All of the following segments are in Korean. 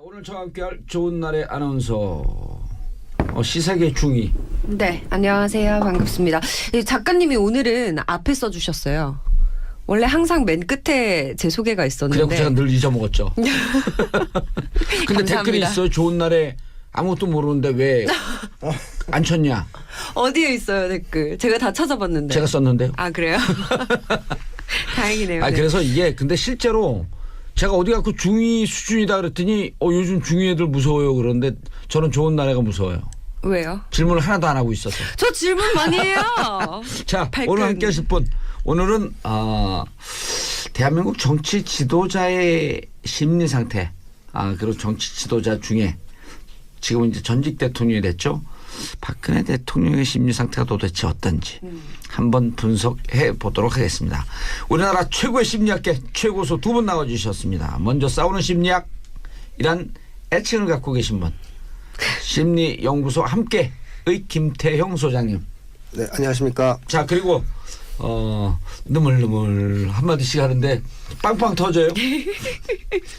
오늘 저와 함께할 좋은 날의 아나운서 시사계 중위. 네, 안녕하세요. 반갑습니다. 작가님이 오늘은 앞에 써주셨어요. 원래 항상 맨 끝에 제 소개가 있었는데. 그래서 제가 늘 잊어먹었죠. 근데 감사합니다. 댓글이 있어요. 좋은 날에 아무것도 모르는데 왜 안 쳤냐. 어디에 있어요 댓글? 제가 다 찾아봤는데. 제가 썼는데요. 아 그래요? 다행이네요. 네. 그래서 이게 근데 실제로 제가 어디 가고 중위 수준이다 그랬더니 요즘 중위 애들 무서워요 그러는데 저는 좋은 날에가 무서워요. 왜요? 질문을 하나도 안 하고 있어서. 저 질문 많이 해요. 자, 발끈. 오늘 함께 하실 분. 오늘은 대한민국 정치 지도자의 심리 상태, 그리고 정치 지도자 중에 지금 이제 전직 대통령이 됐죠. 박근혜 대통령의 심리 상태가 도대체 어떤지 한번 분석해 보도록 하겠습니다. 우리나라 최고의 심리학계 최고소 두 분 나와주셨습니다. 먼저 싸우는 심리학이란 애칭을 갖고 계신 분, 심리연구소 함께의 김태형 소장님. 네, 안녕하십니까. 자, 그리고 느물느물 한마디씩 하는데 빵빵 터져요.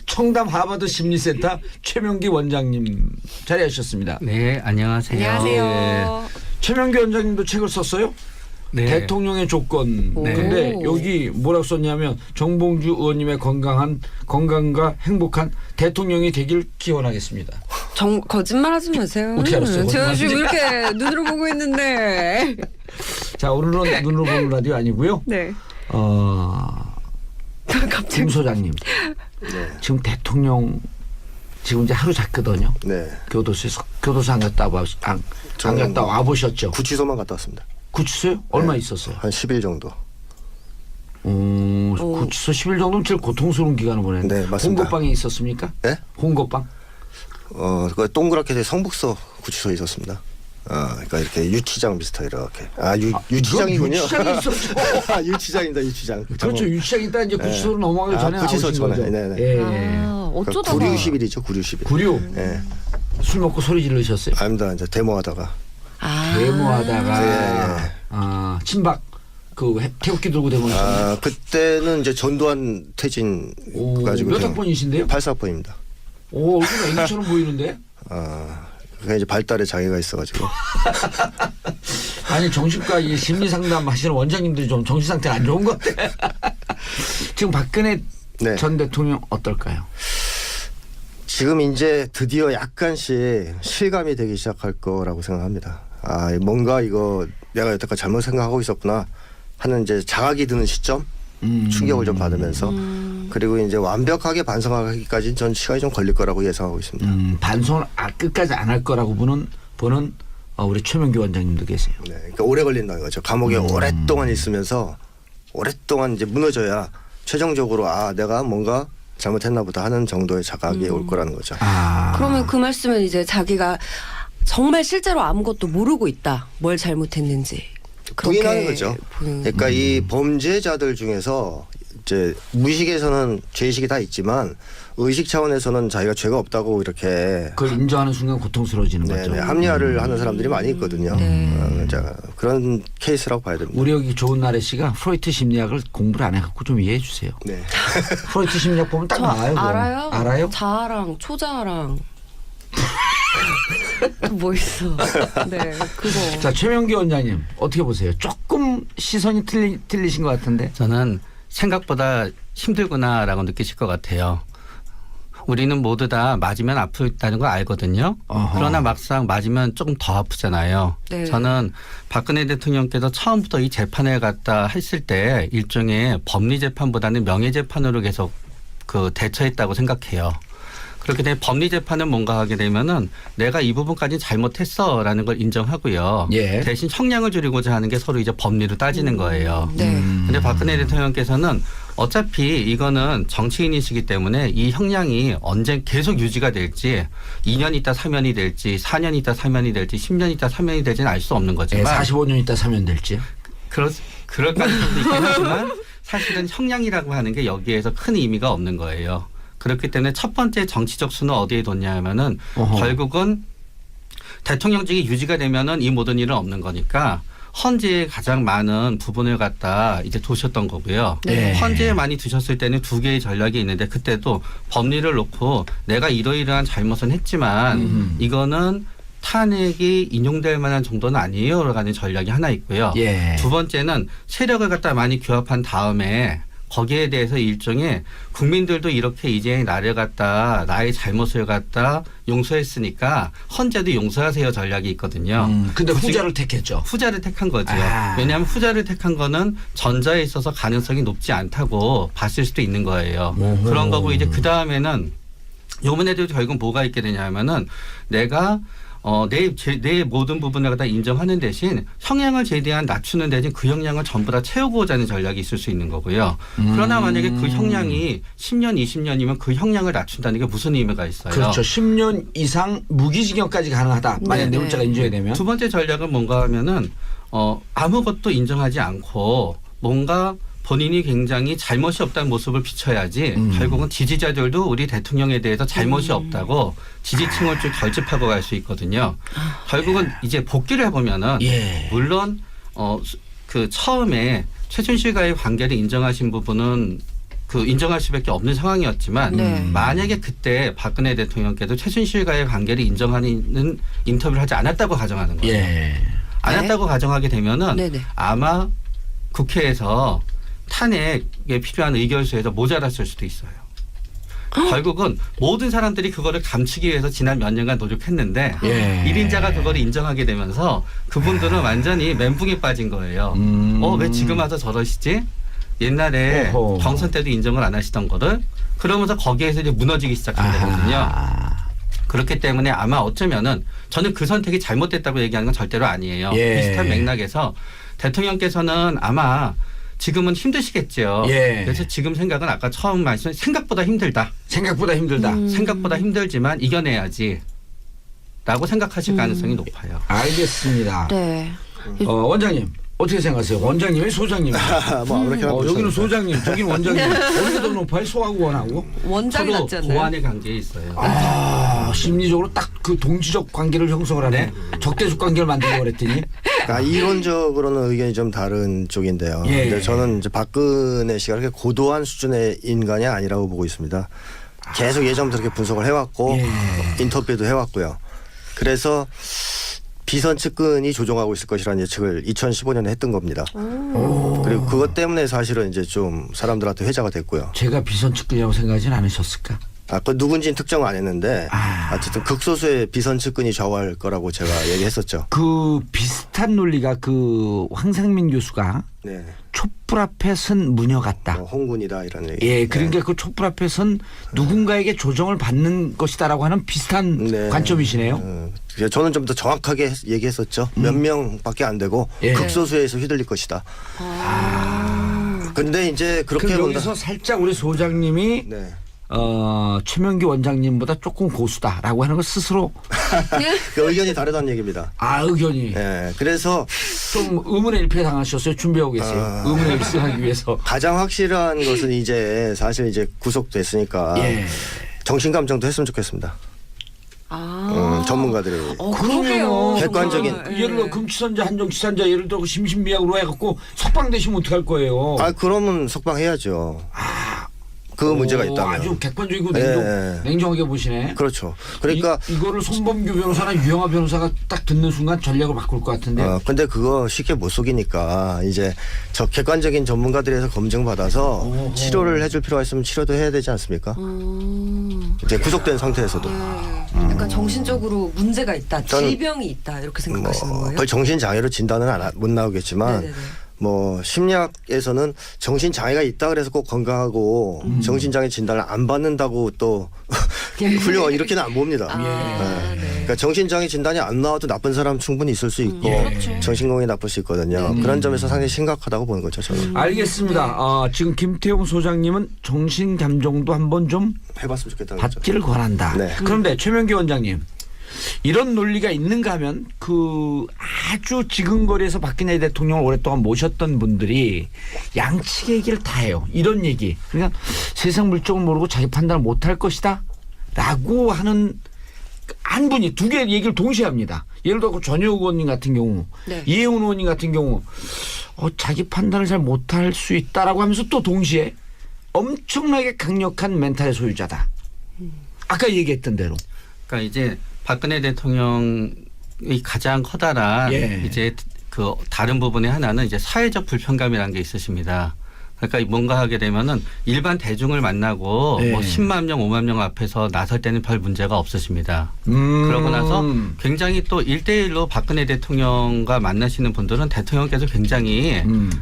청담 하버드 심리센터 최명기 원장님 자리하셨습니다. 네, 안녕하세요. 안녕하세요. 최명기 원장님도 책을 썼어요. 네. 대통령의 조건. 네. 근데 여기 뭐라고 썼냐면 정봉주 의원님의 건강과 행복한 대통령이 되길 기원하겠습니다. 거짓말하지 마세요. 어떻게 알았어요? 제가 지금 거짓말인지. 이렇게 눈으로 보고 있는데. 자, 오늘은 눈으로 보는 라디오 아니고요. 네. 갑자기. 김 소장님. 네. 지금 대통령 지금 이제 하루 잤거든요. 네. 교도소 안 갔다 와 보셨죠? 구치소만 갔다 왔습니다. 구치소요? 얼마 있었어요? 한 10일 정도. 구치소 10일 정도면 제일 고통스러운 기간을 보냈는데. 네, 맞습니다. 홍고방에 있었습니까? 네? 홍고방? 그 동그랗게 성북서 구치소에 있었습니다. 그러니까 이렇게 유치장 비슷하게 이렇게. 유치장이군요. 유치장이 있었죠. 유치장입니다, 유치장. 그렇죠. 유치장 있다 이제 구치소로 넘어가기 전에 구치소 나오신 전에. 거죠. 네네. 예. 어쩌다가. 구류 10일이죠, 구류 10일. 구류. 네. 술 먹고 소리 지르셨어요. 아닙니다. 이제 데모하다가. 데모하다가 친박 태극기 들고 데모하셨나요? 그때는 이제 전두환 퇴진 가지고. 몇 학번이신데요? 84학번입니다. 오, 얼굴 애기처럼 보이는데? 그게 이제 발달에 장애가 있어가지고. 아니, 정신과 이 심리 상담 하시는 원장님들이 좀 정신 상태가 안 좋은 것 같아. 지금 박근혜 네. 전 대통령 어떨까요? 지금 이제 드디어 약간씩 실감이 되기 시작할 거라고 생각합니다. 뭔가 이거 내가 여태까지 잘못 생각하고 있었구나 하는 이제 자각이 드는 시점, 충격을 좀 받으면서 그리고 이제 완벽하게 반성하기까지 전 시간이 좀 걸릴 거라고 예상하고 있습니다. 반성을 끝까지 안 할 거라고 보는 우리 최명기 원장님도 계세요. 네, 그러니까 오래 걸린다는 거죠. 감옥에 오랫동안 있으면서 오랫동안 이제 무너져야 최종적으로 내가 뭔가 잘못했나 보다 하는 정도의 자각이 올 거라는 거죠. 그러면 그 말씀은 이제 자기가 정말 실제로 아무것도 모르고 있다. 뭘 잘못했는지. 부인하는 거죠. 그러니까 이 범죄자들 중에서 이제 무의식에서는 죄의식이 다 있지만 의식 차원에서는 자기가 죄가 없다고 이렇게 그걸 인정하는 순간 고통스러워지는 거죠. 합리화를 하는 사람들이 많이 있거든요. 그런 케이스라고 봐야 됩니다. 우리 여기 좋은 나래 씨가 프로이트 심리학을 공부를 안 해갖고 좀 이해해 주세요. 네. 프로이트 심리학 보면 딱 나와요. 그거. 알아요? 알아요? 자아랑 초자아랑. 뭐 있어. 네, 그거. 자, 최명기 원장님 어떻게 보세요? 조금 시선이 틀리신 것 같은데. 저는 생각보다 힘들구나라고 느끼실 것 같아요. 우리는 모두 다 맞으면 아프다는 걸 알거든요. 어허. 그러나 막상 맞으면 조금 더 아프잖아요. 네. 저는 박근혜 대통령께서 처음부터 이 재판을 갖다 했을 때 일종의 법리 재판보다는 명예 재판으로 계속 대처했다고 생각해요. 그렇게 되면 법리 재판은 뭔가 하게 되면은 내가 이 부분까지 잘못했어라는 걸 인정하고요. 예. 대신 형량을 줄이고자 하는 게 서로 이제 법리로 따지는 거예요. 네. 근데 박근혜 대통령께서는 어차피 이거는 정치인이시기 때문에 이 형량이 언제 계속 유지가 될지 2년 있다 사면이 될지 4년 있다 사면이 될지 10년 있다 사면이 될지는 알 수 없는 거지만 45년 있다 사면 될지. 그럴 가능성도 있긴 하지만 사실은 형량이라고 하는 게 여기에서 큰 의미가 없는 거예요. 그렇기 때문에 첫 번째 정치적 수는 어디에 뒀냐 하면은 결국은 대통령직이 유지가 되면은 이 모든 일은 없는 거니까 헌재에 가장 많은 부분을 갖다 이제 두셨던 거고요. 네. 헌재에 많이 두셨을 때는 두 개의 전략이 있는데 그때도 법리를 놓고 내가 이러이러한 잘못은 했지만 이거는 탄핵이 인용될 만한 정도는 아니에요 라는 전략이 하나 있고요. 예. 두 번째는 세력을 갖다 많이 규합한 다음에 거기에 대해서 일종의 국민들도 이렇게 이제 나를 갖다 나의 잘못을 갖다 용서했으니까 헌재도 용서하세요 전략이 있거든요. 근데 굳이 후자를 택했죠. 후자를 택한 거죠. 아. 왜냐하면 후자를 택한 거는 전자에 있어서 가능성이 높지 않다고 봤을 수도 있는 거예요. 오호. 그런 거고 이제 그 다음에는 요번에도 결국 뭐가 있게 되냐면은 내가 내 모든 부분을 갖다 인정하는 대신 형량을 최대한 낮추는 대신 그 형량을 전부 다 채우고자 하는 전략이 있을 수 있는 거고요. 그러나 만약에 그 형량이 10년, 20년이면 그 형량을 낮춘다는 게 무슨 의미가 있어요? 그렇죠. 10년 이상 무기징역까지 가능하다. 만약 네, 뇌물자가 네. 인정이 되면. 두 번째 전략은 뭔가 하면은 아무것도 인정하지 않고 뭔가 본인이 굉장히 잘못이 없다는 모습을 비춰야지 결국은 지지자들도 우리 대통령에 대해서 잘못이 없다고 지지층을 쭉 결집하고 갈 수 있거든요. 결국은 이제 복귀를 해보면은 예. 물론 그 처음에 최순실과의 관계를 인정하신 부분은 그 인정할 수밖에 없는 상황이었지만 네. 만약에 그때 박근혜 대통령께도 최순실과의 관계를 인정하는 인터뷰를 하지 않았다고 가정하는 거예요. 예. 안 했다고 가정하게 되면은 네네. 아마 국회에서 탄핵에 필요한 의결수에서 모자랐을 수도 있어요. 결국은 모든 사람들이 그거를 감추기 위해서 지난 몇 년간 노력했는데 예. 1인자가 그거를 인정하게 되면서 그분들은 완전히 멘붕에 빠진 거예요. 왜 지금 와서 저러시지? 옛날에 오호. 경선 때도 인정을 안 하시던 거를 그러면서 거기에서 이제 무너지기 시작한 거거든요. 아하. 그렇기 때문에 아마 어쩌면은 저는 그 선택이 잘못됐다고 얘기하는 건 절대로 아니에요. 예. 비슷한 맥락에서 대통령께서는 아마 지금은 힘드시겠죠. 예. 그래서 지금 생각은 아까 처음 말씀 생각보다 힘들다. 생각보다 힘들다. 생각보다 힘들지만 이겨내야지. 라고 생각하실 가능성이 높아요. 알겠습니다. 네. 원장님 어떻게 생각하세요? 원장님이 소장님. 뭐 아무렇게나 여기는 보셔도 소장님, 저기는 원장님. 어디가 더 높아요? 소하고 원하고? 원장 서로 같지 않나요? 보완의 관계에 있어요. 심리적으로 딱 그 동지적 관계를 형성을 하네. 적대적 관계를 만들려고 그랬더니. 이론적으로는 의견이 좀 다른 쪽인데요. 예. 근데 저는 이제 박근혜 씨가 그렇게 고도한 수준의 인간이 아니라고 보고 있습니다. 계속 예전부터 그렇게 분석을 해왔고 인터뷰도 해왔고요. 그래서 비선 측근이 조종하고 있을 것이라는 예측을 2015년에 했던 겁니다. 그리고 그것 때문에 사실은 이제 좀 사람들한테 회자가 됐고요. 제가 비선 측근이라고 생각하진 않으셨을까? 그 누군지는 특정은 안 했는데 아. 어쨌든 극소수의 비선 측근이 좌우할 거라고 제가 얘기했었죠. 그 비슷한 논리가 그 황상민 교수가 네. 촛불 앞에 선 무녀 같다. 홍군이다 이런 얘기. 예, 그러니까 그 촛불 앞에 선 누군가에게 조정을 받는 것이다라고 하는 비슷한 네. 관점이시네요. 저는 좀 더 정확하게 얘기했었죠. 몇 명밖에 안 되고 예. 극소수에서 휘둘릴 것이다. 근데 이제 그렇게 그럼 본다. 여기서 살짝 우리 소장님이 네. 최명기 원장님보다 조금 고수다라고 하는 걸 스스로 그 의견이 다르다는 얘기입니다. 의견이 예. 그래서 좀 의문의 일패 당하셨어요. 준비하고 계세요. 의문의 일승하기 위해서. 가장 확실한 것은 이제 사실 이제 구속됐으니까 예. 정신감정도 했으면 좋겠습니다. 전문가들이. 그러게요. 객관적인. 정말. 예를 들어 금치산자 한정치산자 예를 들어 심신미약으로 해갖고 석방되시면 어떡할 거예요. 그러면 석방해야죠. 그 문제가 있다면. 아주 객관적이고 예. 냉정하게 보시네. 그렇죠. 그러니까 이거를 손범규 변호사나 유영하 변호사가 딱 듣는 순간 전략을 바꿀 것 같은데. 근데 그거 쉽게 못 속이니까 이제 저 객관적인 전문가들에서 검증받아서 치료를 해줄 필요가 있으면 치료도 해야 되지 않습니까? 이제 구속된 상태에서도. 그러니까 정신적으로 문제가 있다, 저는 질병이 있다 이렇게 생각하시는 거예요? 거의 정신장애로 진단은 못 나오겠지만 네네네. 뭐 심리학에서는 정신장애가 있다 그래서 꼭 건강하고 정신장애 진단을 안 받는다고 또 훌륭한 이렇게는 안 봅니다. 네. 그러니까 정신장애 진단이 안 나와도 나쁜 사람 충분히 있을 수 있고 그렇죠. 정신건강이 나쁠 수 있거든요. 그런 점에서 상당히 심각하다고 보는 거죠. 저는 알겠습니다. 지금 김태용 소장님은 정신감정도 한번 좀 해봤으면 좋겠다는 거죠. 받기를 권한다. 네. 그런데 최명기 원장님 이런 논리가 있는가 하면 그 아주 지근거리에서 박근혜 대통령을 오랫동안 모셨던 분들이 양측의 얘기를 다 해요. 이런 얘기. 그러니까 세상 물정을 모르고 자기 판단을 못할 것이다 라고 하는 한 분이 두 개의 얘기를 동시에 합니다. 예를 들어 전효 의원님 같은 경우, 네. 이혜훈 의원님 같은 경우 자기 판단을 잘 못할 수 있다라고 하면서 또 동시에 엄청나게 강력한 멘탈의 소유자다. 아까 얘기했던 대로. 그러니까 이제 박근혜 대통령이 가장 커다란 예. 이제 그 다른 부분의 하나는 이제 사회적 불편감이라는 게 있으십니다. 그러니까 뭔가 하게 되면은 일반 대중을 만나고 예. 뭐 10만 명, 5만 명 앞에서 나설 때는 별 문제가 없으십니다. 그러고 나서 굉장히 또 1대1로 박근혜 대통령과 만나시는 분들은 대통령께서 굉장히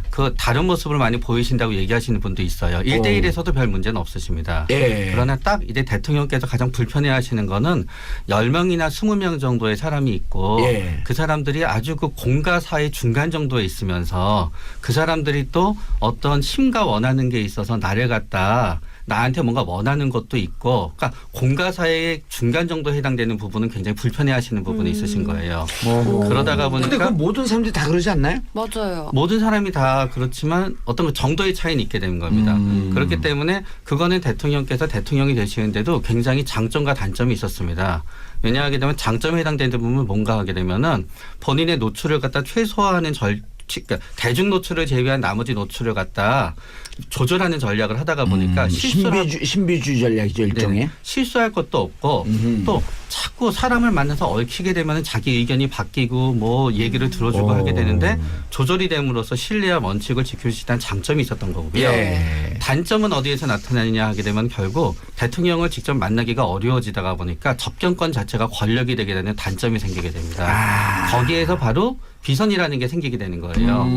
그 다른 모습을 많이 보이신다고 얘기하시는 분도 있어요. 1대1에서도 별 문제는 없으십니다. 예. 그러나 딱 이제 대통령께서 가장 불편해 하시는 거는 10명이나 20명 정도의 사람이 있고 예. 그 사람들이 아주 그 공과 사의 중간 정도에 있으면서 그 사람들이 또 어떤 힘과 원하는 게 있어서 나를 갖다 나한테 뭔가 원하는 것도 있고 그러니까 공과 사의 중간 정도에 해당되는 부분은 굉장히 불편해 하시는 부분이 있으신 거예요. 그러다가 보니까 근데 그 모든 사람들이 다 그러지 않나요? 맞아요. 모든 사람이 다 그렇지만 어떤 그 정도의 차이는 있게 되는 겁니다. 그렇기 때문에 그거는 대통령께서 대통령이 되시는데도 굉장히 장점과 단점이 있었습니다. 왜냐하게 되면 장점에 해당되는 부분은 뭔가 하게 되면은 본인의 노출을 갖다 최소화하는 그러니까 대중 노출을 제외한 나머지 노출을 갖다 조절하는 전략을 하다가 보니까 신비주의 전략이죠 일종의. 네, 실수할 것도 없고 또 자꾸 사람을 만나서 얽히게 되면 자기 의견이 바뀌고 뭐 얘기를 들어주고 하게 되는데 조절이 됨으로써 신뢰와 원칙을 지킬 수 있다는 장점이 있었던 거고요. 예. 단점은 어디에서 나타나느냐 하게 되면 결국 대통령을 직접 만나기가 어려워지다가 보니까 접견권 자체가 권력이 되게 되는 단점이 생기게 됩니다. 거기에서 바로 비선이라는 게 생기게 되는 거예요.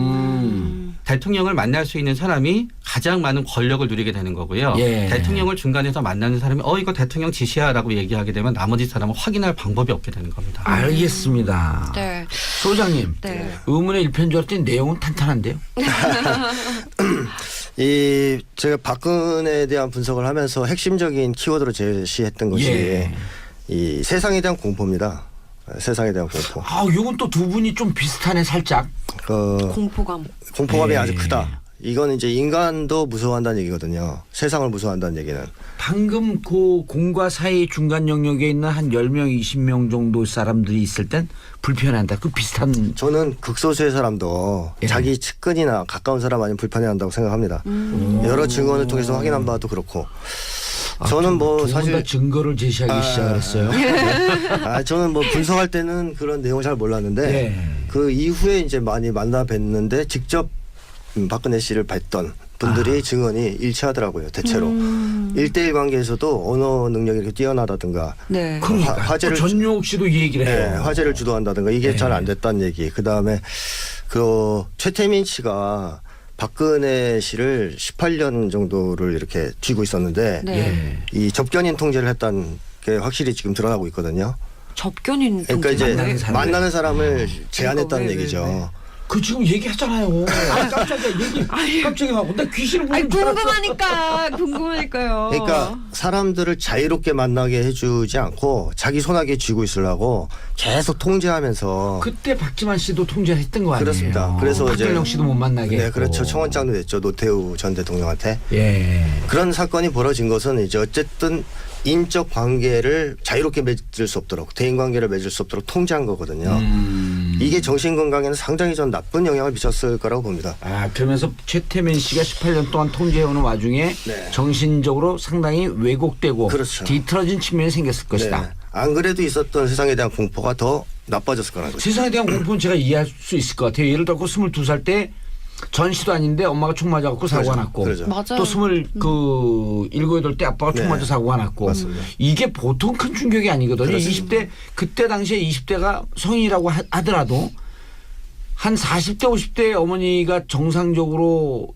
대통령을 만날 수 있는 사람이 가장 많은 권력을 누리게 되는 거고요. 예. 대통령을 중간에서 만나는 사람이 이거 대통령 지시야라고 얘기하게 되면 나머지 사람은 확인할 방법이 없게 되는 겁니다. 알겠습니다. 네. 소장님, 네. 의문의 일편인 줄 알았더니 내용은 탄탄한데요. 제가 박근혜에 대한 분석을 하면서 핵심적인 키워드로 제시했던 것이 예. 이 세상에 대한 공포입니다. 세상에 대한 공포. 이건 또 두 분이 좀 비슷하네 살짝. 공포감. 공포감이 예. 아주 크다. 이건 이제 인간도 무서워한다는 얘기거든요. 세상을 무서워한다는 얘기는. 방금 그 공과 사이 중간 영역에 있는 한 10명, 20명 정도 사람들이 있을 땐 불편한다. 그 비슷한. 저는 극소수의 사람도 예. 자기 측근이나 가까운 사람 아니면 불편해한다고 생각합니다. 여러 증언을 통해서 확인한 바도 그렇고. 저는 뭐 사실 사실 증거를 제시하기 시작했어요. 저는 뭐 분석할 때는 그런 내용을 잘 몰랐는데 네. 그 이후에 이제 많이 만나 뵀는데 직접 박근혜 씨를 뵀던 분들이 증언이 일치하더라고요. 대체로 1대1 관계에서도 언어 능력이 이렇게 뛰어나다든가 네. 그러니까 화제를 전용욱 씨도 이 얘기를 네, 해요. 화제를 주도한다든가 이게 네. 잘 안 됐다는 얘기. 그다음에 그 최태민 씨가 박근혜 씨를 18년 정도를 이렇게 쥐고 있었는데 네. 예. 이 접견인 통제를 했다는 게 확실히 지금 드러나고 있거든요. 접견인 그러니까 이제 만나는 사람을. 만나는 사람을 제한했다는 왜, 얘기죠. 왜. 그 지금 얘기하잖아요. 깜짝이야 얘기. 깜짝이야 하고 나 귀신을 아니 보는 줄 알았어. 궁금하니까요. 그러니까 사람들을 자유롭게 만나게 해주지 않고 자기 손아귀에 쥐고 있으려고 계속 통제하면서 그때 박지만 씨도 통제를 했던 거 아니에요. 그렇습니다. 그래서 박근영 이제 씨도 못 만나게. 네, 했고. 그렇죠. 청원장도 냈죠. 노태우 전 대통령한테. 예. 그런 사건이 벌어진 것은 이제 어쨌든 인적 관계를 자유롭게 맺을 수 없도록 대인 관계를 맺을 수 없도록 통제한 거거든요. 이게 정신 건강에는 상당히 전 나쁜 영향을 미쳤을 거라고 봅니다. 그러면서 최태민 씨가 18년 동안 통제해오는 와중에 네. 정신적으로 상당히 왜곡되고 그렇죠. 뒤틀어진 측면이 생겼을 것이다. 네. 안 그래도 있었던 세상에 대한 공포가 더 나빠졌을 거라는 거죠. 세상에 대한 공포는 제가 이해할 수 있을 것 같아요. 예를 들어 22살 때 전시도 아닌데 엄마가 총 맞아갖고 사고가 났고 그렇죠. 맞아요. 또 27, 8때 아빠가 총 네. 맞아 사고가 났고 맞습니다. 이게 보통 큰 충격이 아니거든요. 그렇습니다. 20대 그때 당시에 20대가 성인이라고 하더라도 한 40대 50대 어머니가 정상적으로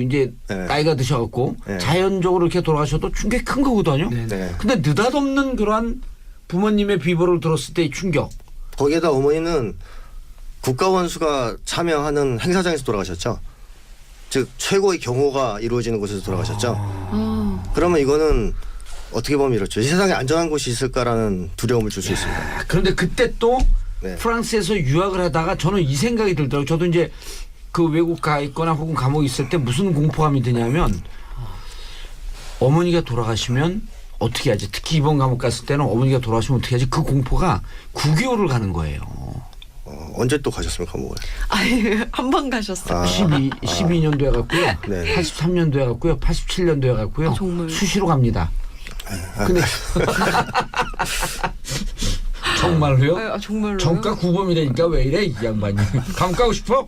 이제 네. 나이가 드셔갖고 네. 자연적으로 이렇게 돌아가셔도 충격이 큰 거거든요. 네. 근데 느닷없는 그러한 부모님의 비보를 들었을 때의 충격. 거기에다 어머니는 국가원수가 참여하는 행사장에서 돌아가셨죠. 즉 최고의 경호가 이루어지는 곳에서 돌아가셨죠. 그러면 이거는 어떻게 보면 이렇죠. 이 세상에 안전한 곳이 있을까라는 두려움을 줄 수 있습니다. 그런데 그때 또 네. 프랑스에서 유학을 하다가 저는 이 생각이 들더라고요. 저도 이제 그 외국 가 있거나 혹은 감옥에 있을 때 무슨 공포감이 드냐면 어머니가 돌아가시면 어떻게 하지? 특히 이번 감옥 갔을 때는 어머니가 돌아가시면 어떻게 하지? 그 공포가 9개월을 가는 거예요. 언제 또 가셨습니까, 감옥을? 아니 한 번 가셨어요. 12년도에 갔고요. 네. 83년도에 갔고요. 87년도에 갔고요. 아, 정말. 수시로 갑니다. 근데 정말로요? 아, 정말로요? 정가 구범이라니까 왜 이래 이 양반이. 감옥 가고 싶어?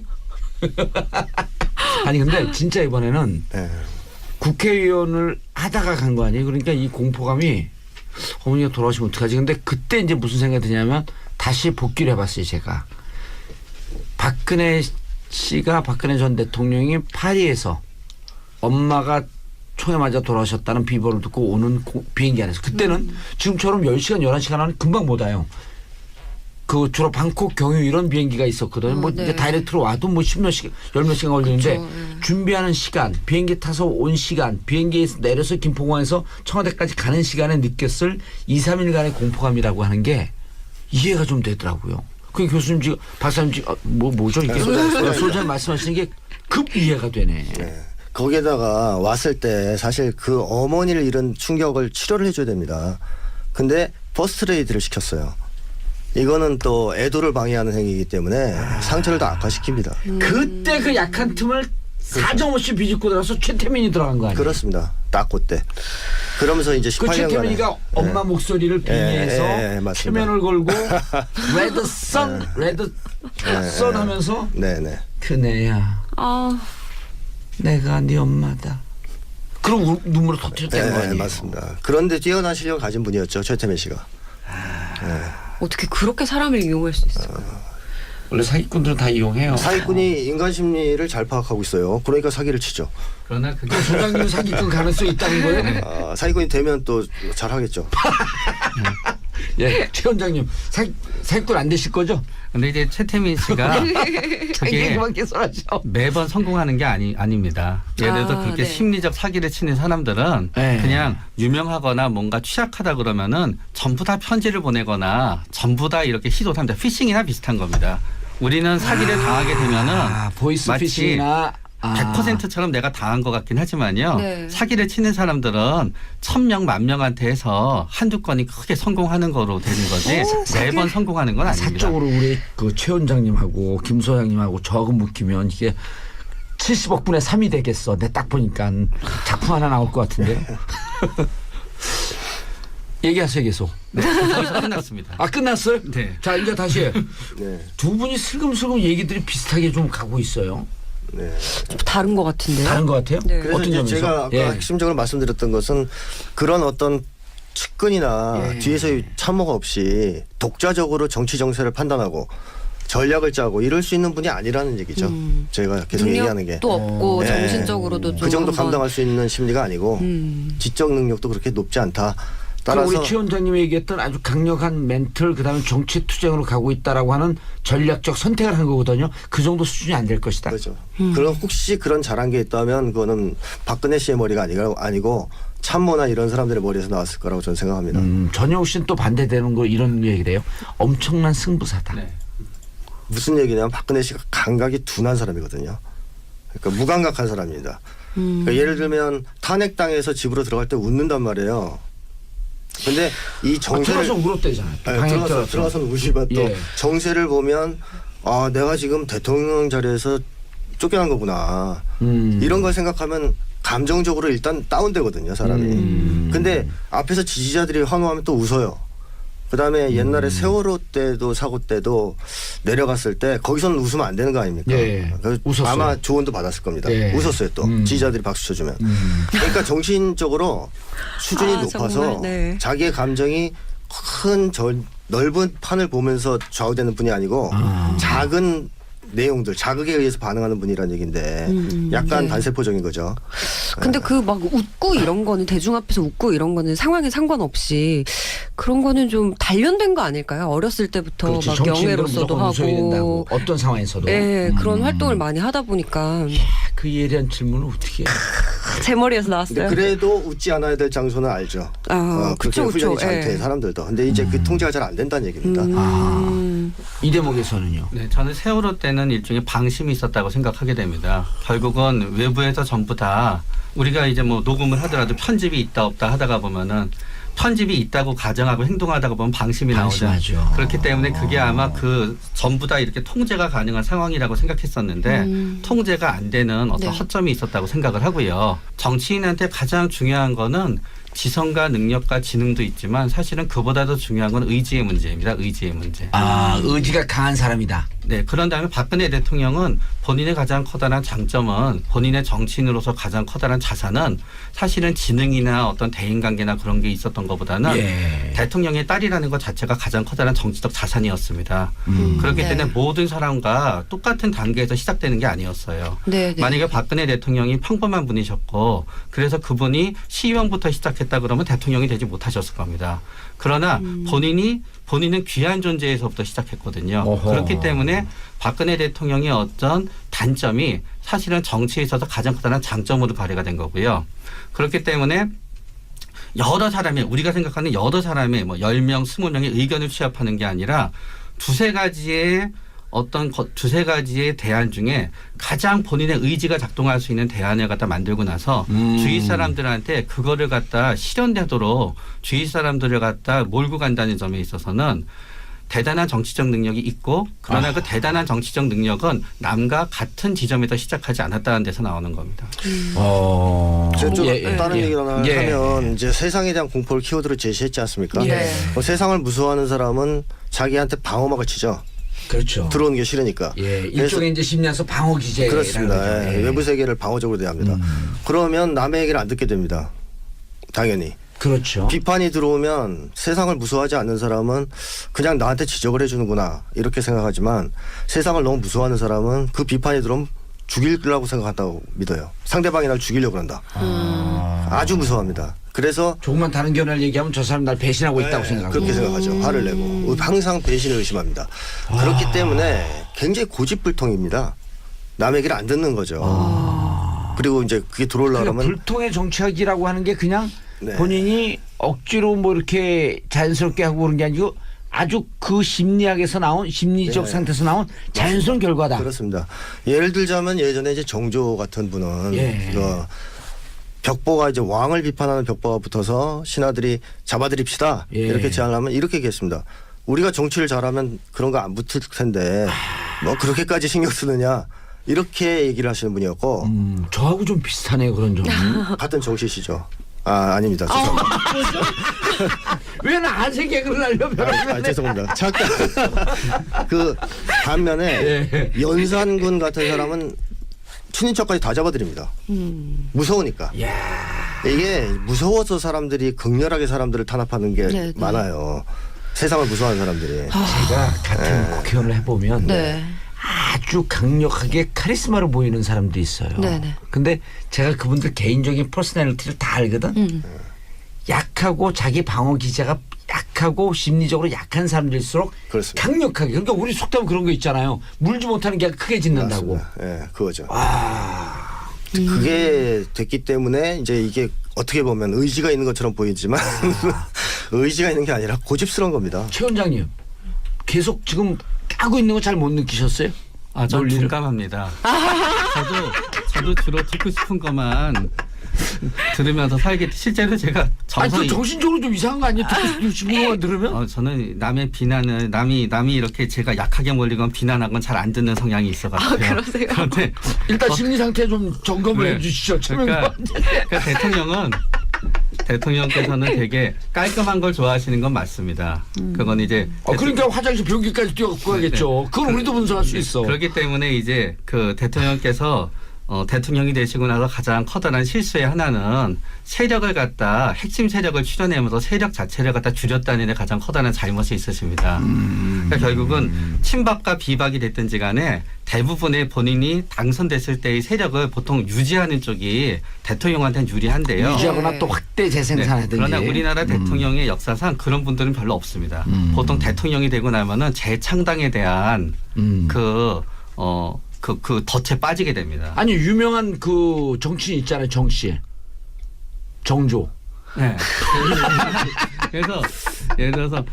아니 근데 진짜 이번에는 네. 국회의원을 하다가 간 거 아니에요? 그러니까 이 공포감이 어머니가 돌아오시면 어떡하지? 근데 그때 이제 무슨 생각이 드냐면 다시 복귀를 해봤어요, 제가. 박근혜 전 대통령이 파리에서 엄마가 총에 맞아 돌아오셨다는 비보를 듣고 오는 비행기 안에서 그때는 지금처럼 10시간, 11시간 하면 금방 못 와요. 그 주로 방콕, 경유 이런 비행기가 있었거든요. 뭐 네. 이제 다이렉트로 와도 뭐 10몇 시간, 10몇 시간 걸리는데 그렇죠. 네. 준비하는 시간, 비행기 타서 온 시간, 비행기에서 내려서 김포공항에서 청와대까지 가는 시간에 느꼈을 2, 3일간의 공포감이라고 하는 게 이해가 좀 되더라고요. 그 교수님 지금 박사님 지금 뭐죠 이게 소장님 말씀하시는 게 급 이해가 되네. 네. 거기에다가 왔을 때 사실 그 어머니를 잃은 충격을 치료를 해줘야 됩니다. 근데 퍼스트레이드를 시켰어요. 이거는 또 애도를 방해하는 행위이기 때문에 상처를 더 악화시킵니다. 그때 그 약한 틈을 사정없이 비집고 들어서 최태민이 들어간 거 아니에요? 그렇습니다. 딱 그때. 그러면서 이제 그 18년간에 최태민이가 엄마 목소리를 빙의해서 맞습니다. 최면을 걸고 레드 선 하면서 네네. 그네야 아 내가 네 엄마다. 그럼 눈물을 터뜨렸다는 거 네, 아니에요? 맞습니다. 그런데 뛰어난 실력을 가진 분이었죠. 최태민 씨가. 어떻게 그렇게 사람을 이용할 수 있을까요? 원래 사기꾼들은 다 이용해요. 사기꾼이 인간 심리를 잘 파악하고 있어요. 그러니까 사기를 치죠. 그러나 그게 소장님 사기꾼 가능성이 있다는 거예요? 사기꾼이 되면 또 잘하겠죠. 예, 최 원장님 사기꾼 안 되실 거죠? 근데 이제 최태민 씨가 그게 그만 개설하죠. 매번 성공하는 게 아닙니다. 예를 들어서 아, 그렇게 네. 심리적 사기를 치는 사람들은 네. 그냥 유명하거나 뭔가 취약하다 그러면은 전부 다 편지를 보내거나 전부 다 이렇게 시도를 합니다. 피싱이나 비슷한 겁니다. 우리는 사기를 당하게 되면은 보이스 마치 피싱이나 100%처럼 내가 당한 것 같긴 하지만요. 네. 사기를 치는 사람들은 1000명, 10,000명한테 해서 한두 건이 크게 성공하는 거로 되는 거지 매번 성공하는 건 아닙니다. 사적으로 우리 그 최 원장님하고 김 소장님하고 저하고 묶이면 이게 70억 분의 3이 되겠어. 내 딱 보니까 작품 하나 나올 것 같은데요. 얘기하세요 계속. 거기서 끝났습니다. 아 끝났어요? 네. 자 이제 다시 네. 두 분이 슬금슬금 얘기들이 비슷하게 좀 가고 있어요. 네. 좀 다른 것 같은데요? 다른 것 같아요? 네. 그래서 어떤 이제 점에서? 제가 아까 예. 핵심적으로 말씀드렸던 것은 그런 어떤 측근이나 예. 뒤에서의 참모가 없이 독자적으로 정치 정세를 판단하고 전략을 짜고 이럴 수 있는 분이 아니라는 얘기죠. 제가 계속 얘기하는 게. 능력도 없고 네. 정신적으로도 좀 그 정도 한번- 감당할 수 있는 심리가 아니고 지적 능력도 그렇게 높지 않다. 따라서 우리 최 원장님이 얘기했던 아주 강력한 멘틀 그다음에 정치 투쟁으로 가고 있다라고 하는 전략적 선택을 한 거거든요. 그 정도 수준이 안 될 것이다. 그렇죠. 그럼 혹시 그런 잘한 게 있다면 그거는 박근혜 씨의 머리가 아니고 참모나 이런 사람들의 머리에서 나왔을 거라고 저는 생각합니다. 전영욱 씨는 또 반대되는 거 이런 얘기래요. 엄청난 승부사다. 네. 무슨 얘기냐면 박근혜 씨가 감각이 둔한 사람이거든요. 그러니까 무감각한 사람입니다. 그러니까 예를 들면 탄핵당해서 집으로 들어갈 때 웃는단 말이에요. 근데 이 정세를 들어가서 울었대잖아요. 들어가서 우시면 또 예. 정세를 보면 아 내가 지금 대통령 자리에서 쫓겨난 거구나 이런 걸 생각하면 감정적으로 일단 다운되거든요 사람이. 근데 앞에서 지지자들이 환호하면 또 웃어요. 그다음에 옛날에 세월호 때도 사고 때도 내려갔을 때 거기서는 웃으면 안 되는 거 아닙니까? 예. 그래서 웃었어요. 아마 조언도 받았을 겁니다. 예. 웃었어요 또 지지자들이 박수 쳐주면. 그러니까 정신적으로 수준이 아, 높아서 정말, 네. 자기의 감정이 큰 넓은 판을 보면서 좌우되는 분이 아니고 작은 내용들 자극에 의해서 반응하는 분이라는 얘기인데 약간 네. 반세포적인 거죠. 근데 그 막 웃고 이런 거는 대중 앞에서 웃고 이런 거는 상황에 상관없이 그런 거는 좀 단련된 거 아닐까요? 어렸을 때부터 그렇지. 막 정치인들은 영예로서도 무조건 웃어야 된다고. 하고 어떤 상황에서도. 네, 그런 활동을 많이 하다 보니까 그 예리한 질문을 어떻게 해. 제 머리에서 근데 나왔어요. 그래도 웃지 않아야 될 장소는 알죠. 아, 그렇게 그쵸, 후전이 그쵸. 잘 돼 예. 사람들도. 근데 이제 그 통제가 잘 안 된다는 얘기입니다. 이 대목에서는요. 네, 저는 세월호 때는 일종의 방심이 있었다고 생각하게 됩니다. 결국은 외부에서 전부 다 우리가 이제 뭐 녹음을 하더라도 편집이 있다 없다 하다가 보면은 편집이 있다고 가정하고 행동하다가 보면 방심이 나오죠. 방심하죠. 그렇기 때문에 그게 아마 그 전부 다 이렇게 통제가 가능한 상황이라고 생각했었는데 통제가 안 되는 어떤 네. 허점이 있었다고 생각을 하고요. 정치인한테 가장 중요한 거는 지성과 능력과 지능도 있지만 사실은 그보다도 중요한 건 의지의 문제입니다. 의지의 문제. 의지가 강한 사람이다. 네. 그런 다음에 박근혜 대통령은 본인의 가장 커다란 장점은 본인의 정치인으로서 가장 커다란 자산은 사실은 지능이나 어떤 대인관계나 그런 게 있었던 것보다는 예. 대통령의 딸이라는 것 자체가 가장 커다란 정치적 자산이었습니다. 그렇기 네. 때문에 모든 사람과 똑같은 단계에서 시작되는 게 아니었어요. 네, 네. 만약에 박근혜 대통령이 평범한 분이셨고 그래서 그분이 시의원부터 시작했다 그러면 대통령이 되지 못하셨을 겁니다. 그러나 본인은 귀한 존재에서부터 시작했거든요. 어허. 그렇기 때문에 박근혜 대통령의 어떤 단점이 사실은 정치에 있어서 가장 커다란 장점으로 발휘가 된 거고요. 그렇기 때문에 여러 사람의 우리가 생각하는 여러 사람의 뭐 10명, 20명의 의견을 취합하는 게 아니라 두세 가지의 대안 중에 가장 본인의 의지가 작동할 수 있는 대안을 갖다 만들고 나서 주위 사람들한테 그거를 갖다 실현되도록 주위 사람들을 갖다 몰고 간다는 점에 있어서는 대단한 정치적 능력이 있고 그러나 그 대단한 정치적 능력은 남과 같은 지점에서 시작하지 않았다는 데서 나오는 겁니다. 제가 좀 예, 예, 다른 예. 얘기를 하나 예. 하면 이제 세상에 대한 공포를 키워드로 제시했지 않습니까? 예. 세상을 무서워하는 사람은 자기한테 방어막을 치죠. 그렇죠. 들어오는 게 싫으니까. 예, 그래서 일종의 이제 심리학에서 방어 기제. 그렇습니다. 예. 외부 세계를 방어적으로 대합니다. 그러면 남의 얘기를 안 듣게 됩니다. 당연히. 그렇죠. 비판이 들어오면 세상을 무서워하지 않는 사람은 그냥 나한테 지적을 해주는구나 이렇게 생각하지만 세상을 너무 무서워하는 사람은 그 비판이 들어오면 죽이려고 생각한다고 믿어요. 상대방이 날 죽이려고 한다. 아주 무서워합니다. 그래서 조금만 다른 견해를 얘기하면 저 사람 날 배신하고 있다고 생각하고. 그렇게 생각하죠. 화를 내고 항상 배신을 의심합니다. 그렇기 때문에 굉장히 고집불통입니다. 남의 얘기를 안 듣는 거죠. 그리고 이제 그게 들어오려고 그러니까 하면 불통의 정치학이라고 하는 게 그냥 네. 본인이 억지로 뭐 이렇게 자연스럽게 하고 그런 게 아니고 아주 그 심리학에서 나온 심리적 네. 상태에서 나온 자연스러운 결과다. 그렇습니다. 예를 들자면 예전에 이제 정조 같은 분은 예. 벽보가 이제 왕을 비판하는 벽보가 붙어서 신하들이 잡아드립시다 예. 이렇게 제안하면 이렇게 얘기했습니다. 우리가 정치를 잘하면 그런 거 안 붙을 텐데 뭐 그렇게까지 신경 쓰느냐 이렇게 얘기를 하시는 분이었고 저하고 좀 비슷하네요 그런 점이. 같은 정치시죠. 아닙니다. 죄송합니다. 왜 나한테 개그를 하려면? 죄송합니다. 잠깐 그 반면에 예. 연산군 같은 사람은 친인척까지 다 잡아드립니다. 무서우니까. 이게 무서워서 사람들이 극렬하게 사람들을 탄압하는 게 네, 네. 많아요. 세상을 무서워하는 사람들이. 제가 같은 국회의원을 해보면 네. 아주 강력하게 카리스마를 보이는 사람도 있어요. 네네. 근데 제가 그분들 개인적인 퍼스널리티를 다 알거든. 약하고 자기 방어 기제가 약하고 심리적으로 약한 사람들일수록 그렇습니다. 강력하게. 그러니까 우리 속담 그런 거 있잖아요. 물지 못하는 게 크게 짖는다고. 맞습니다. 예, 그거죠. 그게 됐기 때문에 이제 이게 어떻게 보면 의지가 있는 것처럼 보이지만 의지가 있는 게 아니라 고집스러운 겁니다. 최 원장님 계속 지금 까고 있는 거 잘 못 느끼셨어요? 전 논리를? 둔감합니다. 저도 주로 듣고 싶은 것만 들으면서 살겠지. 실제로 제가 아니 정성이 그 정신적으로 좀 이상한 거 아니에요? 듣고 싶은 거 들으면? 저는 남의 비난을 남이 이렇게 제가 약하게 몰리건 비난한 건 잘 안 듣는 성향이 있어가지고요. 그러세요? 그런데 일단 심리 상태 좀 점검을 네. 해주시죠. 그러니까 대통령께서는 되게 깔끔한 걸 좋아하시는 건 맞습니다. 그건 이제 그러니까 화장실 변기까지 뛰어갖고 가겠죠. 그건 우리도 분석할 수 있어. 그렇기 때문에 이제 그 대통령께서 대통령이 되시고 나서 가장 커다란 실수의 하나는 세력을 갖다 핵심 세력을 추려내면서 세력 자체를 갖다 줄였다는 데 가장 커다란 잘못이 있으십니다. 그러니까 결국은 친박과 비박이 됐든지 간에 대부분의 본인이 당선됐을 때의 세력을 보통 유지하는 쪽이 대통령한테는 유리한데요. 유지하거나 또 확대 재생산하든지. 그러나 우리나라 대통령의 역사상 그런 분들은 별로 없습니다. 보통 대통령이 되고 나면은 재창당에 대한 그 덫에 빠지게 됩니다. 아니 유명한 그 정치인 있잖아요. 정 씨. 정조. 네. 그래서 예를 들어서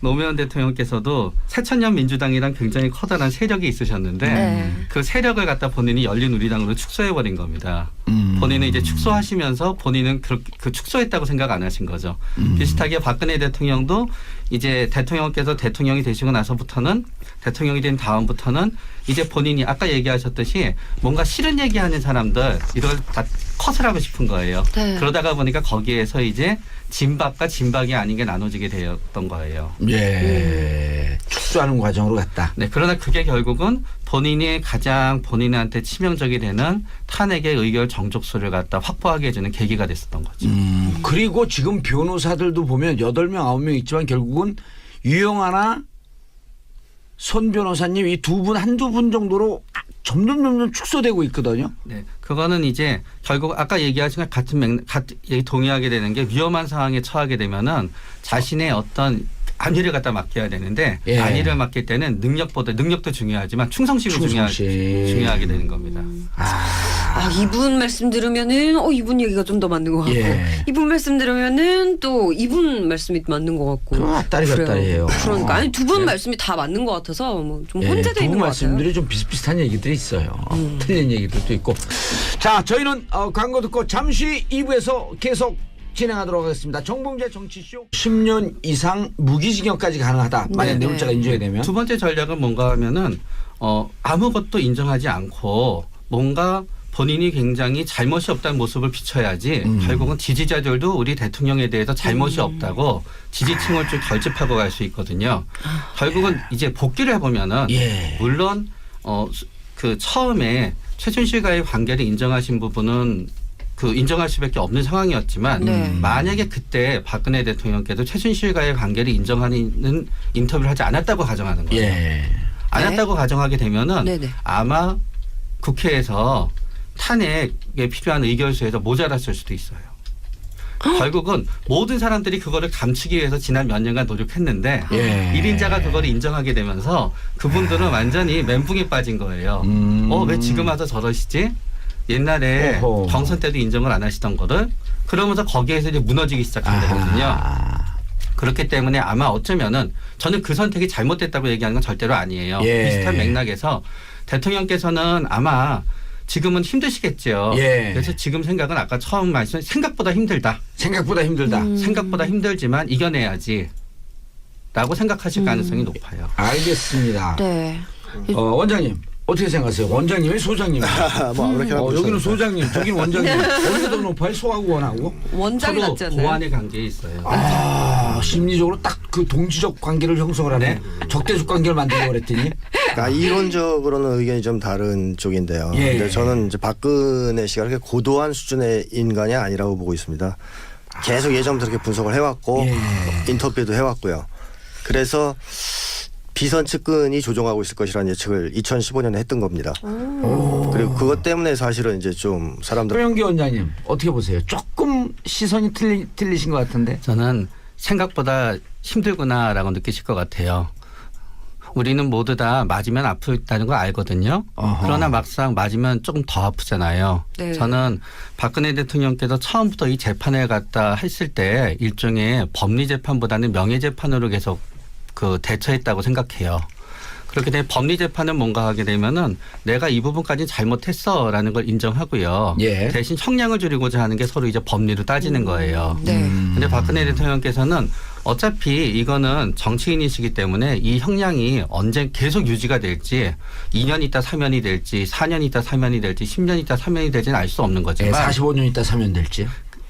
노무현 대통령께서도 새천년 민주당이랑 굉장히 커다란 세력이 있으셨는데 네. 그 세력을 갖다 본인이 열린우리당으로 축소해버린 겁니다. 본인은 이제 축소하시면서 본인은 그 축소했다고 생각 안 하신 거죠. 비슷하게 박근혜 대통령도 이제 대통령께서 대통령이 되시고 나서부터는 대통령이 된 다음부터는 이제 본인이 아까 얘기하셨듯이 뭔가 싫은 얘기하는 사람들 이걸 다 컷을 하고 싶은 거예요. 네. 그러다가 보니까 거기에서 이제 진박과 진박이 아닌 게 나눠지게 되었던 거예요. 예. 축소하는 과정으로 갔다. 네, 그러나 그게 결국은 본인이 가장 본인한테 치명적이 되는 탄핵의 의결 정족수를 갖다 확보하게 해주는 계기가 됐었던 거죠. 그리고 지금 변호사들도 보면 8명, 9명 있지만 결국은 유영아나 손 변호사님 이 두 분, 한두 분 정도로 점점 축소되고 있거든요. 네, 그거는 이제 결국 아까 얘기하신 것 같은 동의하게 되는 게 위험한 상황에 처하게 되면은 자신의 어떤 안위를 갖다 맡겨야 되는데 예. 안위를 맡길 때는 능력도 중요하지만 충성심이 중요하게 되는 겁니다. 이분 말씀 들으면은 이분 얘기가 좀 더 맞는 것 같고 예. 이분 말씀 들으면은 또 이분 말씀이 맞는 것 같고 그럼 앞다리 그래요. 곁다리예요. 그러니까 아니 두 분 네. 말씀이 다 맞는 것 같아서 뭐 좀 예, 혼재돼 두 있는 분 것 같아요. 말씀들이 좀 비슷비슷한 얘기들이 있어요. 틀린 얘기들도 있고. 자, 저희는 광고 듣고 잠시 2부에서 계속 진행하도록 하겠습니다. 정봉재 정치쇼 10년 이상 무기징역까지 가능하다. 만약 네, 내용자가 네. 인정이 되면. 두 번째 전략은 뭔가 하면은 아무것도 인정하지 않고 뭔가 본인이 굉장히 잘못이 없다는 모습을 비춰야지 결국은 지지자들도 우리 대통령에 대해서 잘못이 없다고 지지층을 쭉 결집하고 갈 수 있거든요. 결국은 이제 복귀를 해보면은 예. 물론 그 처음에 최순실과의 관계를 인정하신 부분은 인정할 수밖에 없는 상황이었지만 네. 만약에 그때 박근혜 대통령께서 최순실과의 관계를 인정하는 인터뷰를 하지 않았다고 가정하는 거예요. 예. 안 했다고 가정하게 되면은 네네. 아마 국회에서 탄핵에 필요한 의결수에서 모자랐을 수도 있어요. 결국은 모든 사람들이 그거를 감추기 위해서 지난 몇 년간 노력했는데 예. 1인자가 그거를 인정하게 되면서 그분들은 완전히 멘붕에 빠진 거예요. 왜 지금 와서 저러시지? 옛날에 오호. 경선 때도 인정을 안 하시던 거를 그러면서 거기에서 이제 무너지기 시작한 거거든요. 그렇기 때문에 아마 어쩌면은 저는 그 선택이 잘못됐다고 얘기하는 건 절대로 아니에요. 예. 비슷한 맥락에서 대통령께서는 아마 지금은 힘드시겠죠. 예. 그래서 지금 생각은 아까 처음 말씀 생각보다 힘들다. 생각보다 힘들다. 생각보다 힘들지만 이겨내야지. 라고 생각하실 가능성이 높아요. 알겠습니다. 네. 원장님 어떻게 생각하세요? 원장님이 소장님이에요. 뭐 아무렇게나 여기는 보셔도 소장님, 저기는 원장님. 어디가 더 높아요? 소하고 원하고? 원장이 서로 낫지 않나요? 보완의 관계에 있어요. 심리적으로 딱 그 동지적 관계를 형성을 하네. 적대적 관계를 만들려고 그랬더니. 그러니까 이론적으로는 의견이 좀 다른 쪽인데요. 예. 근데 저는 이제 박근혜 씨가 그렇게 고도한 수준의 인간이 아니라고 보고 있습니다. 계속 예전부터 그렇게 분석을 해왔고 인터뷰도 해왔고요. 그래서 비선 측근이 조종하고 있을 것이라는 예측을 2015년에 했던 겁니다. 그리고 그것 때문에 사실은 이제 좀 사람들 조영기 원장님 어떻게 보세요? 조금 시선이 틀리신 것 같은데. 저는 생각보다 힘들구나라고 느끼실 것 같아요. 우리는 모두 다 맞으면 아프다는 걸 알거든요. 어허. 그러나 막상 맞으면 조금 더 아프잖아요. 네. 저는 박근혜 대통령께서 처음부터 이 재판을 갖다 했을 때 일종의 법리재판보다는 명예재판으로 계속 대처했다고 생각해요. 그렇게 되면 법리재판은 뭔가 하게 되면은 내가 이 부분까지 잘못했어라는 걸 인정하고요. 예. 대신 형량을 줄이고자 하는 게 서로 이제 법리로 따지는 거예요. 네. 근데 박근혜 대통령께서는 어차피 이거는 정치인이시기 때문에 이 형량이 언제 계속 유지가 될지 2년 있다 사면이 될지 4년 있다 사면이 될지 10년 있다 사면이 될지는 알 수 없는 거지만 45년 있다 사면 될지.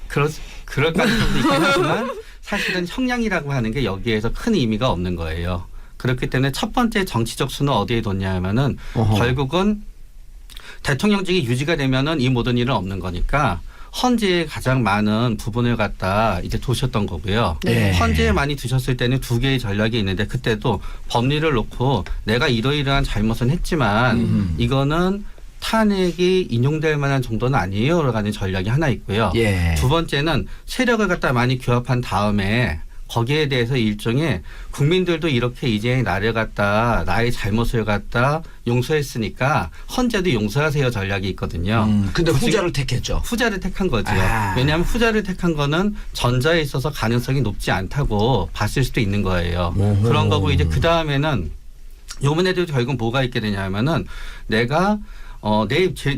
그럴 가능성도 있긴 하지만 사실은 형량이라고 하는 게 여기에서 큰 의미가 없는 거예요. 그렇기 때문에 첫 번째 정치적 수는 어디에 뒀냐 하면은 어허. 결국은 대통령직이 유지가 되면은 이 모든 일은 없는 거니까 헌재에 가장 많은 부분을 갖다 이제 두셨던 거고요. 네. 헌재에 많이 두셨을 때는 두 개의 전략이 있는데 그때도 법리를 놓고 내가 이러이러한 잘못은 했지만 이거는 탄핵이 인용될 만한 정도는 아니에요라고 하는 전략이 하나 있고요. 예. 두 번째는 세력을 갖다 많이 규합한 다음에 거기에 대해서 일종의 국민들도 이렇게 이제 나를 갖다 나의 잘못을 갖다 용서했으니까 헌재도 용서하세요 전략이 있거든요. 근데 그중에 후자를 택했죠. 후자를 택한 거죠. 아. 왜냐하면 후자를 택한 거는 전자에 있어서 가능성이 높지 않다고 봤을 수도 있는 거예요. 오호. 그런 거고 이제 그 다음에는 요번에도 결국 뭐가 있게 되냐면은 내가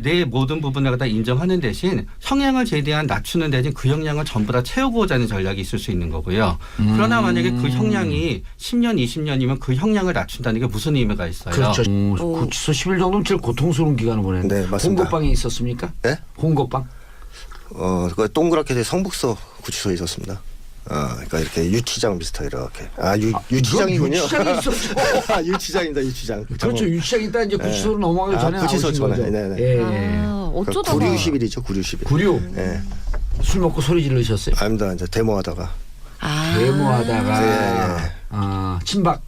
내 모든 부분을 갖다 인정하는 대신 성향을 최대한 낮추는 대신 그 역량을 전부 다 채우고자 하는 전략이 있을 수 있는 거고요. 그러나 만약에 그 형량이 10년, 20년이면 그 형량을 낮춘다는 게 무슨 의미가 있어요? 그렇죠. 구치소 10일 정도면 제일 고통스러운 기간을 보냈는데. 네, 맞습니다. 홍고방에 있었습니까? 네? 홍고방? 그 동그랗게 된 성북서 구치소에 있었습니다. 그러니까 이렇게 유치장 비슷하게 이렇게. 유치장이군요. 유치장이 있었죠. 유치장입니다, 유치장. 그렇죠. 유치장이 있다 이제 구치소로 넘어가기 전에 구치소 나오신 전에. 거죠. 네네. 예. 어쩌다가 9611이죠, 9611. 구류. 예. 술 먹고 소리 지르셨어요. 아닙니다. 이제 데모하다가. 데모하다가 네. 친박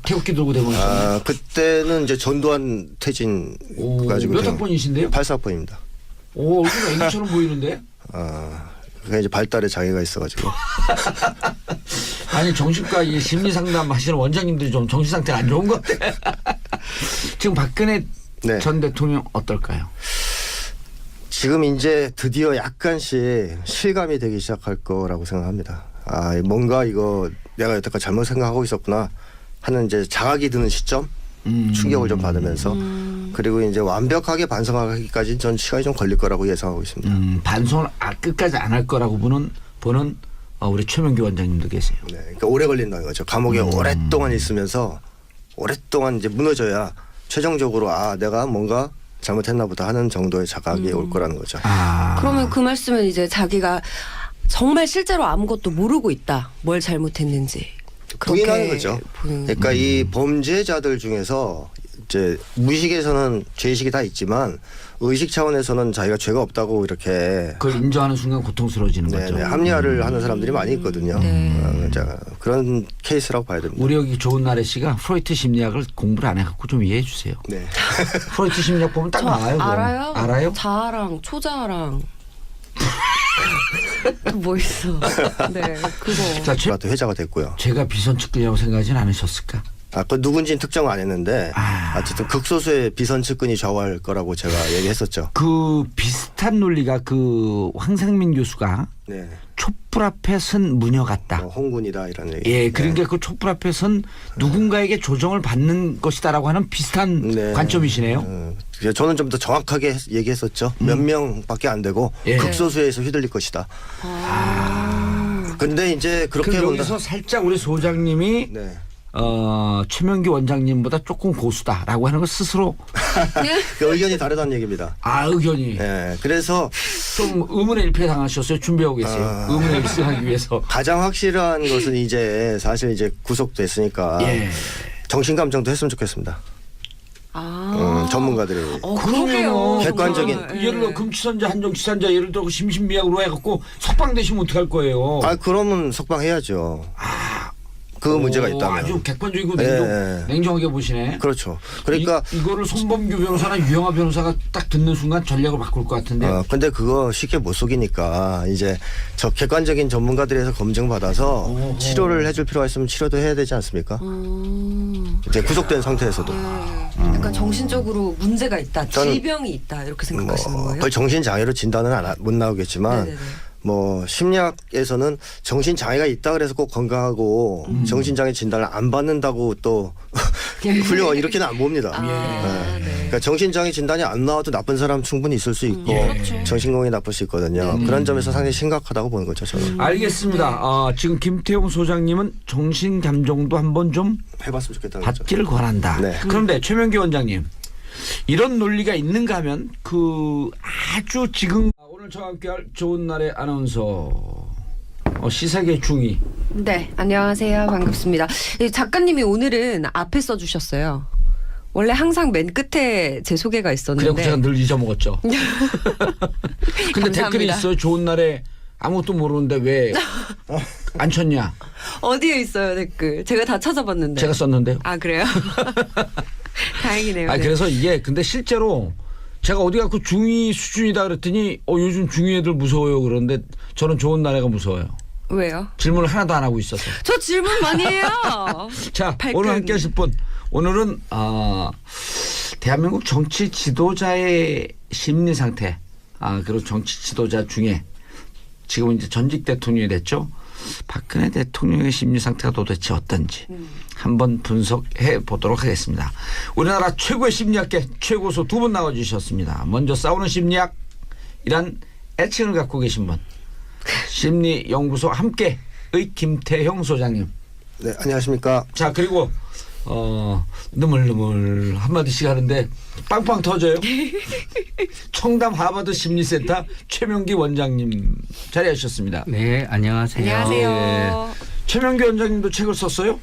태극기 들고 데모하셨어요. 그때는 이제 전두환 퇴진 가지고. 몇 학번이신데요? 84학번입니다. 오, 얼굴 애기처럼 보이는데? 그게 이제 발달에 장애가 있어가지고. 아니 정신과 이 심리 상담 하시는 원장님들이 좀 정신 상태가 안 좋은 것 같아. 지금 박근혜 네. 전 대통령 어떨까요? 지금 이제 드디어 약간씩 실감이 되기 시작할 거라고 생각합니다. 뭔가 이거 내가 여태까지 잘못 생각하고 있었구나 하는 이제 자각이 드는 시점, 충격을 좀 받으면서 그리고 이제 완벽하게 반성하기까지 전 시간이 좀 걸릴 거라고 예상하고 있습니다. 반성을 끝까지 안 할 거라고 보는 우리 최명규 원장님도 계세요. 네, 그러니까 오래 걸린다는 거죠. 감옥에 오랫동안 있으면서 오랫동안 이제 무너져야 최종적으로 내가 뭔가 잘못했나 보다 하는 정도의 자각이 올 거라는 거죠. 그러면 그 말씀은 이제 자기가 정말 실제로 아무것도 모르고 있다. 뭘 잘못했는지. 부인하는 거죠. 그러니까 이 범죄자들 중에서 이제 무의식에서는 죄의식이 다 있지만 의식 차원에서는 자기가 죄가 없다고 이렇게 그걸 인정하는 순간 고통스러워지는 거죠. 합리화를 하는 사람들이 많이 있거든요. 그런 케이스라고 봐야 됩니다. 우리 여기 좋은 나래 씨가 프로이트 심리학을 공부를 안 해갖고 좀 이해해 주세요. 네. 프로이트 심리학 보면 딱 나와요. 알아요? 알아요? 자아랑 초자아랑 뭐 있어. 네, 그거. 자, 제가 또 회자가 됐고요. 제가 비선측근이라고 생각하지는 않으셨을까? 그 누군지는 특정 안 했는데 어쨌든 극소수의 비선 측근이 좌우할 거라고 제가 얘기했었죠. 그 비슷한 논리가 그 황상민 교수가 네. 촛불 앞에 선 무녀 같다. 홍군이다 이런 얘기. 예, 그러니까 그 촛불 앞에 선 누군가에게 조정을 받는 것이다라고 하는 비슷한 관점이시네요. 저는 좀 더 정확하게 얘기했었죠. 몇 명밖에 안 되고 극소수에서 휘둘릴 것이다. 근데 이제 그렇게 여기서 살짝 우리 소장님이 최명기 원장님보다 조금 고수다라고 하는 걸 스스로 그 의견이 다르다는 얘기입니다. 의견이. 네, 그래서 좀 의문의 일패 당하셨어요. 준비하고 계세요. 의문의 일승하기 위해서. 가장 확실한 것은 이제 사실 이제 구속됐으니까 정신감정도 했으면 좋겠습니다. 전문가들이. 그러면 객관적인. 예를 들어 금치산자 한정치산자 예를 들어 심신미약으로 해갖고 석방되시면 어떡할 거예요? 그러면 석방해야죠. 그 문제가 있다면. 아주 객관적이고 냉정하게 보시네. 그렇죠. 그러니까 이거를 손범규 변호사나 유영하 변호사가 딱 듣는 순간 전략을 바꿀 것 같은데. 근데 그거 쉽게 못 속이니까 이제 저 객관적인 전문가들에서 검증받아서 치료를 해줄 필요가 있으면 치료도 해야 되지 않습니까? 이제 구속된 상태에서도. 그러니까 정신적으로 문제가 있다, 질병이 있다 이렇게 생각하시는 거예요? 거의 정신장애로 진단은 못 나오겠지만 심리학에서는 정신장애가 있다 그래서 꼭 건강하고 정신장애 진단을 안 받는다고 또 훌륭한 이렇게는 안 봅니다. 그러니까 정신장애 진단이 안 나와도 나쁜 사람 충분히 있을 수 있고 정신건강이 나쁠 수 있거든요. 그런 점에서 상당히 심각하다고 보는 거죠. 저는. 알겠습니다. 지금 김태용 소장님은 정신감정도 한번 좀 해봤으면 좋겠다는 받기를 권한다. 그런데 최명기 원장님 이런 논리가 있는가 하면 아주 지금 오늘 저와 함께할 좋은 날의 아나운서 시사계 중위. 네, 안녕하세요. 반갑습니다. 작가님이 오늘은 앞에 써주셨어요. 원래 항상 맨 끝에 제 소개가 있었는데. 그래서 제가 늘 잊어먹었죠. 근데 댓글이 있어요. 좋은 날에 아무것도 모르는데 왜 안 쳤냐. 어디에 있어요 댓글. 제가 다 찾아봤는데. 제가 썼는데요. 그래요? 다행이네요. 그래서 이게 근데 실제로 제가 어디 가고 중위 수준이다 그랬더니 요즘 중위 애들 무서워요 그런데 저는 좋은 날에가 무서워요. 왜요? 질문을 하나도 안 하고 있어서. 저 질문 많이 해요. 자, 오늘 함께 하실 분. 오늘은 대한민국 정치 지도자의 심리 상태 그리고 정치 지도자 중에 지금 이제 전직 대통령이 됐죠. 박근혜 대통령의 심리 상태가 도대체 어떤지 한번 분석해 보도록 하겠습니다. 우리나라 최고의 심리학계 최고수 두 분 나와주셨습니다. 먼저 싸우는 심리학이란 애칭을 갖고 계신 분, 심리연구소 함께의 김태형 소장님. 네, 안녕하십니까. 자, 그리고 느물느물 한마디씩 하는데 빵빵 터져요. 청담 하버드 심리센터 최명기 원장님 자리하셨습니다. 네, 안녕하세요. 안녕하세요. 최명기 원장님도 책을 썼어요.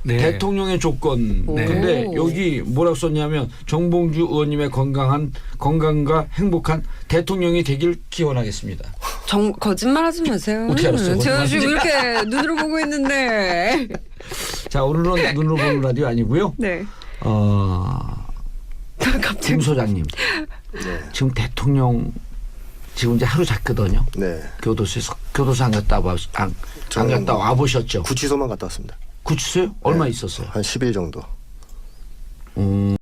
네. 대통령의 조건. 네. 근데 여기 뭐라고 썼냐면 정봉주 의원님의 건강과 행복한 대통령이 되길 기원하겠습니다. 거짓말하지 마세요. 어떻게 알았어요? 제가 지금 거짓말인지. 이렇게 눈으로 보고 있는데. 자, 오늘은 눈으로 보는 라디오 아니고요. 네. 김 소장님. 지금 대통령 지금 이제 하루 잤거든요. 네. 교도소 안 갔다 와 보셨죠? 구치소만 갔다 왔습니다. 구치소요? 얼마 있었어요? 한 10일 정도.